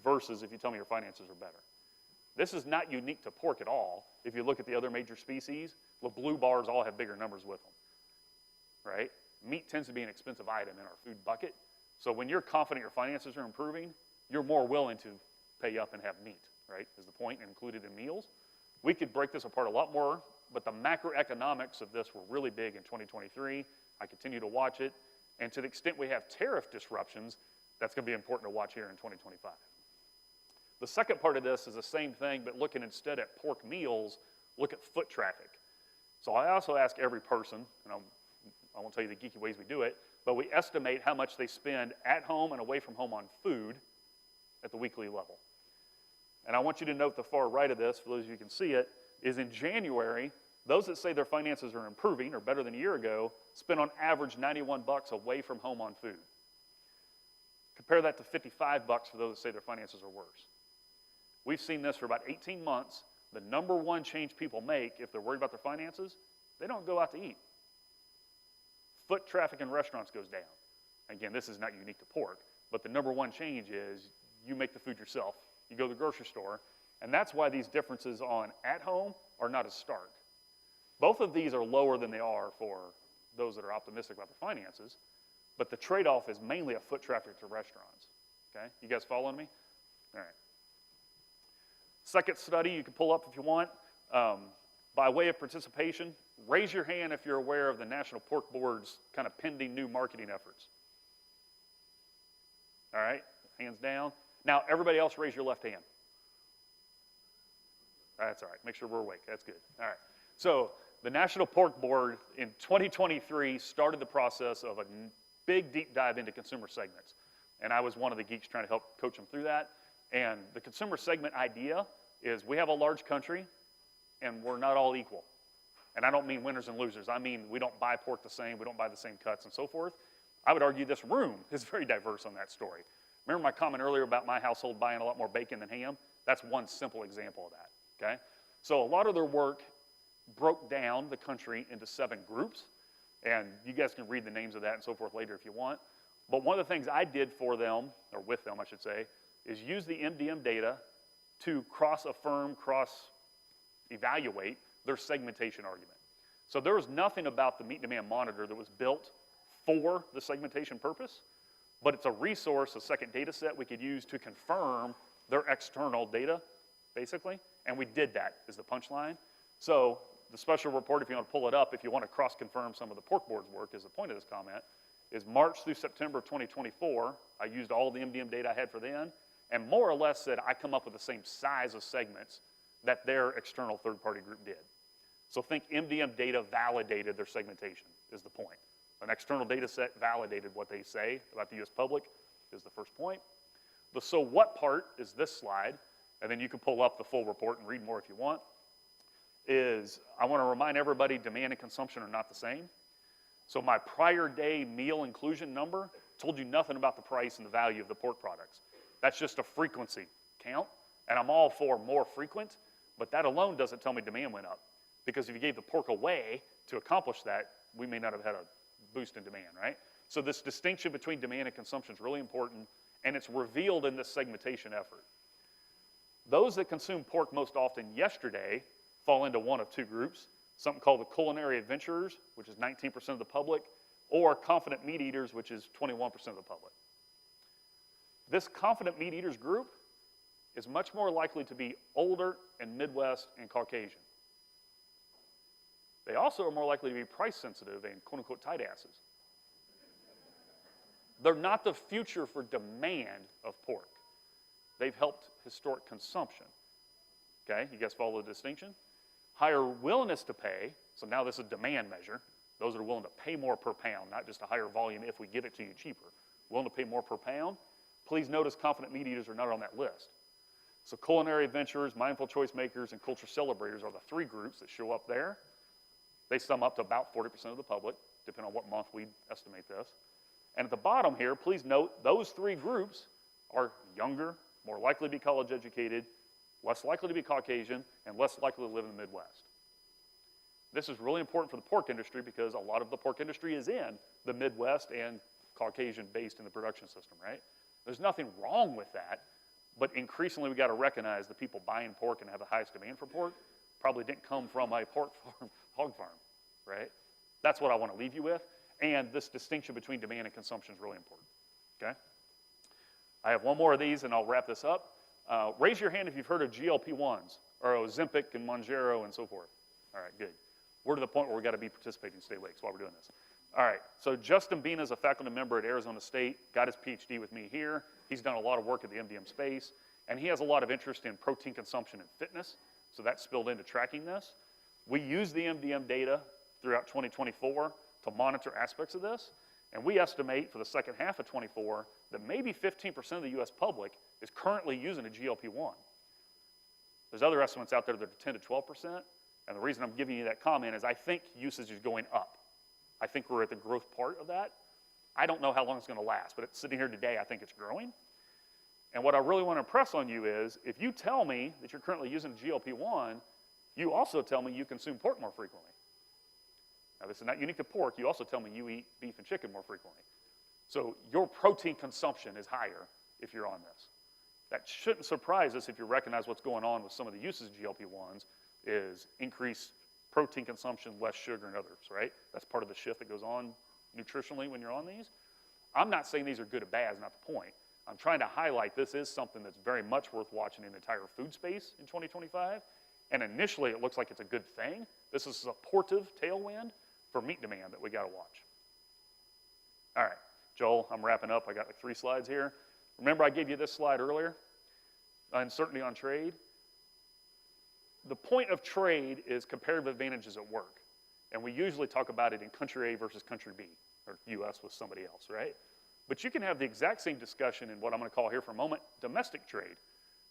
versus if you tell me your finances are better. This is not unique to pork at all. If you look at the other major species, the blue bars all have bigger numbers with them, right? Meat tends to be an expensive item in our food bucket. So when you're confident your finances are improving, you're more willing to pay up and have meat, right, is the point, and included in meals. We could break this apart a lot more, but the macroeconomics of this were really big in 2023. I continue to watch it. And to the extent we have tariff disruptions, that's going to be important to watch here in 2025. The second part of this is the same thing, but looking instead at pork meals, look at foot traffic. So I also ask every person, and I won't tell you the geeky ways we do it, but we estimate how much they spend at home and away from home on food at the weekly level. And I want you to note the far right of this, for those of you who can see it, is in January, those that say their finances are improving or better than a year ago spend on average $91 away from home on food. Compare that to $55 for those that say their finances are worse. We've seen this for about 18 months. The number one change people make if they're worried about their finances, they don't go out to eat. Foot traffic in restaurants goes down. Again, this is not unique to pork, but the number one change is you make the food yourself. You go to the grocery store, and that's why these differences on at home are not as stark. Both of these are lower than they are for those that are optimistic about their finances, but the trade-off is mainly a foot traffic to restaurants. Okay, you guys following me? All right. Second study you can pull up if you want. By way of participation, raise your hand if you're aware of the National Pork Board's kind of pending new marketing efforts. All right, hands down. Now, everybody else raise your left hand. That's all right, make sure we're awake, that's good. All right, so the National Pork Board in 2023 started the process of a big deep dive into consumer segments. And I was one of the geeks trying to help coach them through that. And the consumer segment idea is we have a large country and we're not all equal. And I don't mean winners and losers. I mean we don't buy pork the same, we don't buy the same cuts and so forth. I would argue this room is very diverse on that story. Remember my comment earlier about my household buying a lot more bacon than ham? That's one simple example of that, okay? So a lot of their work broke down the country into 7 groups. And you guys can read the names of that and so forth later if you want. But one of the things I did for them, or with them I should say, is use the MDM data to cross-affirm, cross-evaluate their segmentation argument. So there was nothing about the meat demand monitor that was built for the segmentation purpose, but it's a resource, a second data set we could use to confirm their external data, basically, and we did that, is the punchline. So the special report, if you want to pull it up, if you want to cross-confirm some of the pork board's work, is the point of this comment, is March through September of 2024. I used all the MDM data I had for then, and more or less said I come up with the same size of segments that their external third-party group did. So think MDM data validated their segmentation, is the point. An external data set validated what they say about the US public, is the first point. The so what part is this slide, and then you can pull up the full report and read more if you want, is I want to remind everybody demand and consumption are not the same. So my prior day meal inclusion number told you nothing about the price and the value of the pork products. That's just a frequency count, and I'm all for more frequent, but that alone doesn't tell me demand went up. Because if you gave the pork away to accomplish that, we may not have had a boost in demand, right? So this distinction between demand and consumption is really important, and it's revealed in this segmentation effort. Those that consume pork most often yesterday fall into one of 2 groups, something called the culinary adventurers, which is 19% of the public, or confident meat eaters, which is 21% of the public. This confident meat eaters group is much more likely to be older and Midwest and Caucasian. They also are more likely to be price sensitive and quote-unquote tight asses. They're not the future for demand of pork. They've helped historic consumption. Okay, you guys follow the distinction? Higher willingness to pay, so now this is a demand measure. Those that are willing to pay more per pound, not just a higher volume if we give it to you cheaper. Willing to pay more per pound. Please notice confident meat eaters are not on that list. So culinary adventurers, mindful choice makers, and culture celebrators are the 3 groups that show up there. They sum up to about 40% of the public, depending on what month we estimate this. And at the bottom here, please note those 3 groups are younger, more likely to be college educated, less likely to be Caucasian, and less likely to live in the Midwest. This is really important for the pork industry because a lot of the pork industry is in the Midwest and Caucasian based in the production system, right? There's nothing wrong with that, but increasingly we got to recognize the people buying pork and have the highest demand for pork probably didn't come from a pork farm, hog farm, right? That's what I want to leave you with. And this distinction between demand and consumption is really important, okay? I have one more of these and I'll wrap this up. Raise your hand if you've heard of GLP-1s or Ozempic and Mounjaro and so forth. All right, good. We're to the point where we got to be participating in state lakes while we're doing this. All right, so Justin Bean is a faculty member at Arizona State, got his PhD with me here. He's done a lot of work in the MDM space, and he has a lot of interest in protein consumption and fitness, so that spilled into tracking this. We use the MDM data throughout 2024 to monitor aspects of this, and we estimate for the second half of 24 that maybe 15% of the US public is currently using a GLP-1. There's other estimates out there that are 10 to 12%, and the reason I'm giving you that comment is I think usage is going up. I think we're at the growth part of that. I don't know how long it's going to last, but it's sitting here today, I think it's growing. And what I really want to impress on you is, if you tell me that you're currently using a GLP-1, you also tell me you consume pork more frequently. Now, this is not unique to pork. You also tell me you eat beef and chicken more frequently. So your protein consumption is higher if you're on this. That shouldn't surprise us if you recognize what's going on with some of the uses of GLP-1s is increased protein consumption, less sugar and others, right? That's part of the shift that goes on nutritionally when you're on these. I'm not saying these are good or bad, it's not the point. I'm trying to highlight this is something that's very much worth watching in the entire food space in 2025. And initially, it looks like it's a good thing. This is a supportive tailwind for meat demand that we got to watch. All right, Joel, I'm wrapping up. I got like 3 slides here. Remember I gave you this slide earlier? Uncertainty on trade. The point of trade is comparative advantages at work. And we usually talk about it in country A versus country B, or US with somebody else, right? But you can have the exact same discussion in what I'm going to call here for a moment, domestic trade.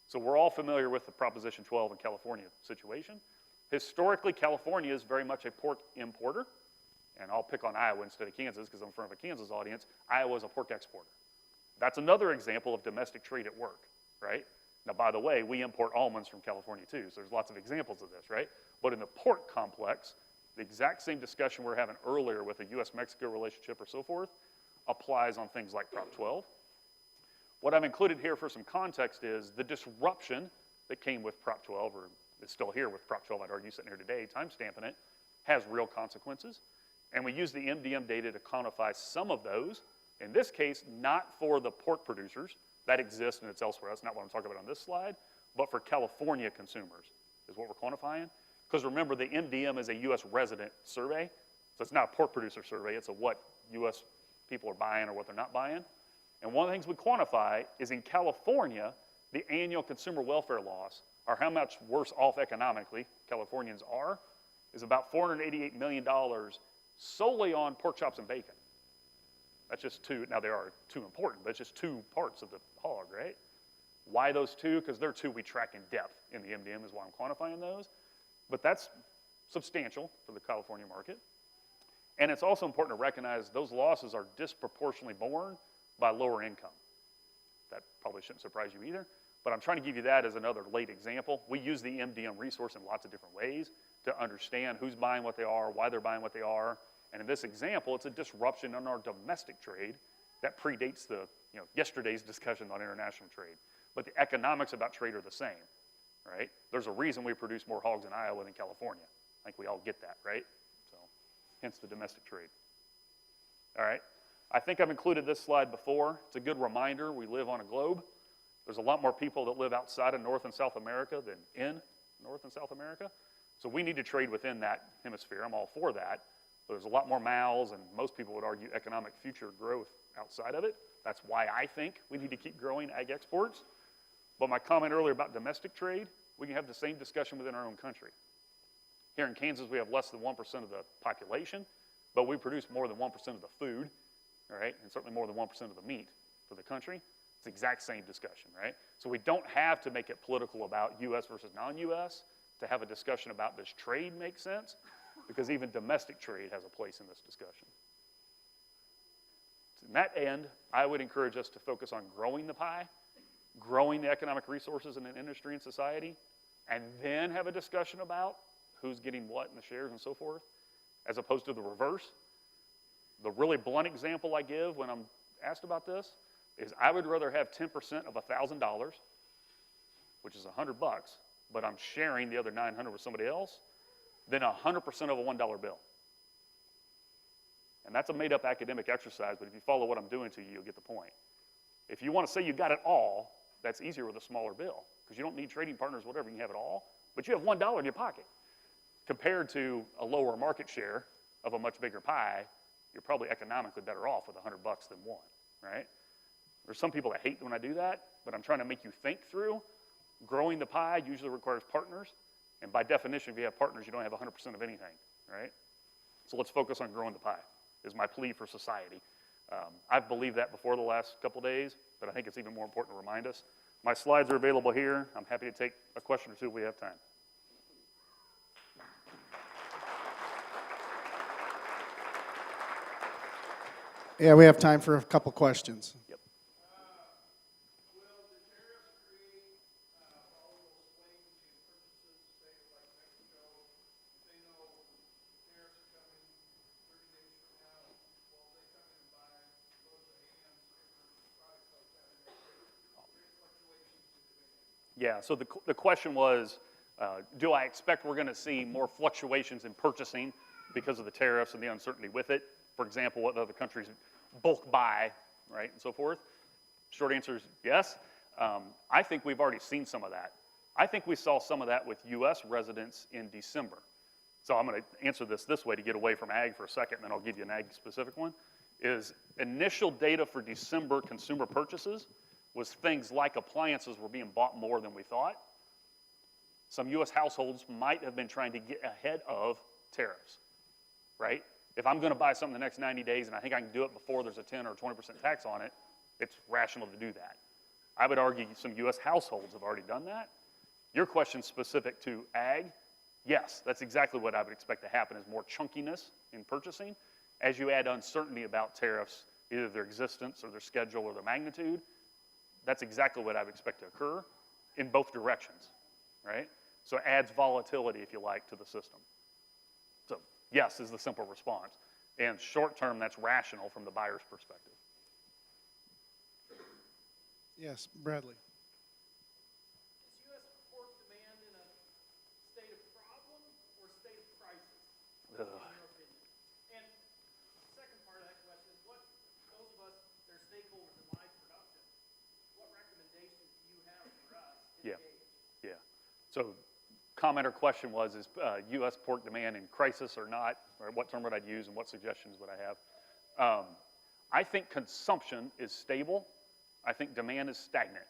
So we're all familiar with the Proposition 12 in California situation. Historically, California is very much a pork importer. And I'll pick on Iowa instead of Kansas because I'm in front of a Kansas audience. Iowa is a pork exporter. That's another example of domestic trade at work, right? Now, by the way, we import almonds from California too, so there's lots of examples of this, right? But in the pork complex, the exact same discussion we were having earlier with the US-Mexico relationship or so forth applies on things like Prop 12. What I've included here for some context is the disruption that came with Prop 12, or is still here with Prop 12, I'd argue, sitting here today, time-stamping it, has real consequences. And we use the MDM data to quantify some of those. In this case, not for the pork producers. That exists and it's elsewhere. That's not what I'm talking about on this slide. But for California consumers is what we're quantifying. Because remember, the MDM is a U.S. resident survey. So it's not a pork producer survey. It's a what U.S. people are buying or what they're not buying. And one of the things we quantify is in California, the annual consumer welfare loss, or how much worse off economically Californians are, is about $488 million solely on pork chops and bacon. That's just 2. Now, they are 2 important, but it's just 2 parts of the hog, right? Why those 2? Because they're 2 we track in depth in the MDM is why I'm quantifying those. But that's substantial for the California market. And it's also important to recognize those losses are disproportionately borne by lower income. That probably shouldn't surprise you either. But I'm trying to give you that as another late example. We use the MDM resource in lots of different ways to understand who's buying what they are, why they're buying what they are. And in this example, it's a disruption in our domestic trade that predates the yesterday's discussion on international trade. But the economics about trade are the same, right? There's a reason we produce more hogs in Iowa than California. I think we all get that, right? So, hence the domestic trade. All right. I think I've included this slide before. It's a good reminder we live on a globe. There's a lot more people that live outside of North and South America than in North and South America. So we need to trade within that hemisphere. I'm all for that. But there's a lot more mouths, and most people would argue economic future growth outside of it. That's why I think we need to keep growing ag exports. But my comment earlier about domestic trade, we can have the same discussion within our own country. Here in Kansas, we have less than 1% of the population, but we produce more than 1% of the food, all right, and certainly more than 1% of the meat for the country. It's the exact same discussion, right? So we don't have to make it political about U.S. versus non-U.S. to have a discussion about does trade make sense, because even domestic trade has a place in this discussion. To that end, I would encourage us to focus on growing the pie, growing the economic resources in an industry and society, and then have a discussion about who's getting what in the shares and so forth, as opposed to the reverse. The really blunt example I give when I'm asked about this is I would rather have 10% of $1,000, which is $100, but I'm sharing the other 900 with somebody else, than 100% of a $1 bill. And that's a made-up academic exercise, but if you follow what I'm doing to you, you'll get the point. If you want to say you got it all, that's easier with a smaller bill, because you don't need trading partners, whatever, you can have it all, but you have $1 in your pocket. Compared to a lower market share of a much bigger pie, you're probably economically better off with $100 than 1, right? There's some people that hate when I do that, but I'm trying to make you think through. Growing the pie usually requires partners, and by definition, if you have partners, you don't have 100% of anything, right? So let's focus on growing the pie, is my plea for society. I've believed that before the last couple days, but I think it's even more important to remind us. My slides are available here. I'm happy to take a question or two if we have time. Yeah, we have time for a couple questions. Yep. Will the tariffs create volatile swings in purchases, say, like Mexico? If they know tariffs are coming 30 days from now, well, they come in and buy loads of hams, different products like that, and they create fluctuations in demand. Yeah, so the question was, do I expect we're going to see more fluctuations in purchasing because of the tariffs and the uncertainty with it? For example, what other countries bulk buy right, and so forth? Short answer is yes. I think we've already seen some of that. I think we saw some of that with U.S. residents in December. So I'm going to answer this way to get away from ag for a second, and then I'll give you an ag-specific one, is initial data for December consumer purchases was things like appliances were being bought more than we thought. Some U.S. households might have been trying to get ahead of tariffs, right? If I'm going to buy something the next 90 days and I think I can do it before there's a 10 or 20% tax on it, it's rational to do that. I would argue some U.S. households have already done that. Your question specific to ag, yes, that's exactly what I would expect to happen, is more chunkiness in purchasing. As you add uncertainty about tariffs, either their existence or their schedule or their magnitude, that's exactly what I would expect to occur in both directions, right? So it adds volatility, if you like, to the system. So yes is the simple response. And short term, that's rational from the buyer's perspective. Yes, Bradley. Is U.S. pork demand in a state of problem or state of crisis, in your opinion? And the second part of that question is, what, those of us that are stakeholders in live production, what recommendations do you have for us to engage? Yeah. So comment or question was, is U.S. pork demand in crisis or not? Or what term would I use and what suggestions would I have? I think consumption is stable. I think demand is stagnant.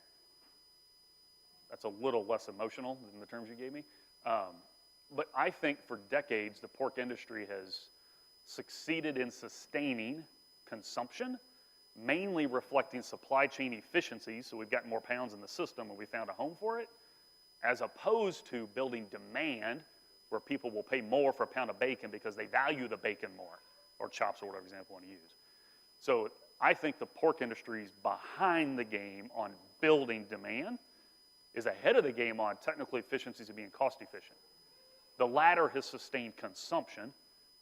That's a little less emotional than the terms you gave me. But I think for decades, the pork industry has succeeded in sustaining consumption, mainly reflecting supply chain efficiencies, so we've got more pounds in the system and we found a home for it, as opposed to building demand where people will pay more for a pound of bacon because they value the bacon more, or chops or whatever example you want to use. So I think the pork industry is behind the game on building demand, is ahead of the game on technical efficiencies and being cost efficient. The latter has sustained consumption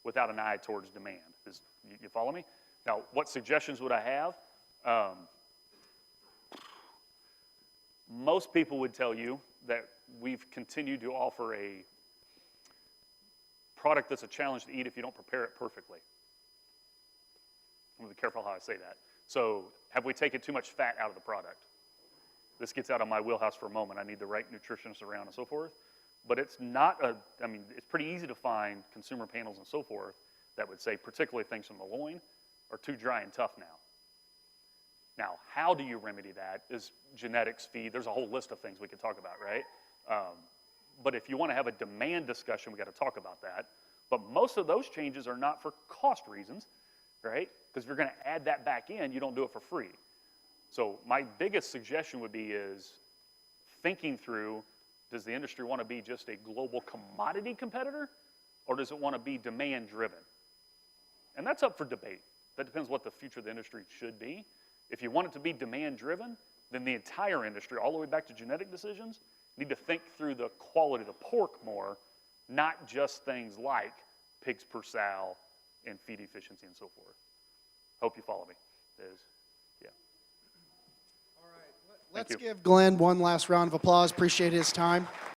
without an eye towards demand. You follow me? Now, what suggestions would I have? Most people would tell you that we've continued to offer a product that's a challenge to eat if you don't prepare it perfectly. I'm going to be careful how I say that. So have we taken too much fat out of the product? This gets out of my wheelhouse for a moment. I need the right nutritionists around and so forth. But it's not it's pretty easy to find consumer panels and so forth that would say, particularly things from the loin, are too dry and tough now. Now, how do you remedy that? Is genetics, feed, there's a whole list of things we could talk about, right? But if you want to have a demand discussion, we got to talk about that. But most of those changes are not for cost reasons, right? Because if you're going to add that back in, you don't do it for free. So my biggest suggestion would be is thinking through, does the industry want to be just a global commodity competitor, or does it want to be demand driven? And that's up for debate. That depends what the future of the industry should be. If you want it to be demand driven, then the entire industry, all the way back to genetic decisions, need to think through the quality of the pork more, not just things like pigs per sow and feed efficiency and so forth. Hope you follow me. Yeah. All right, let's give Glynn one last round of applause. Appreciate his time.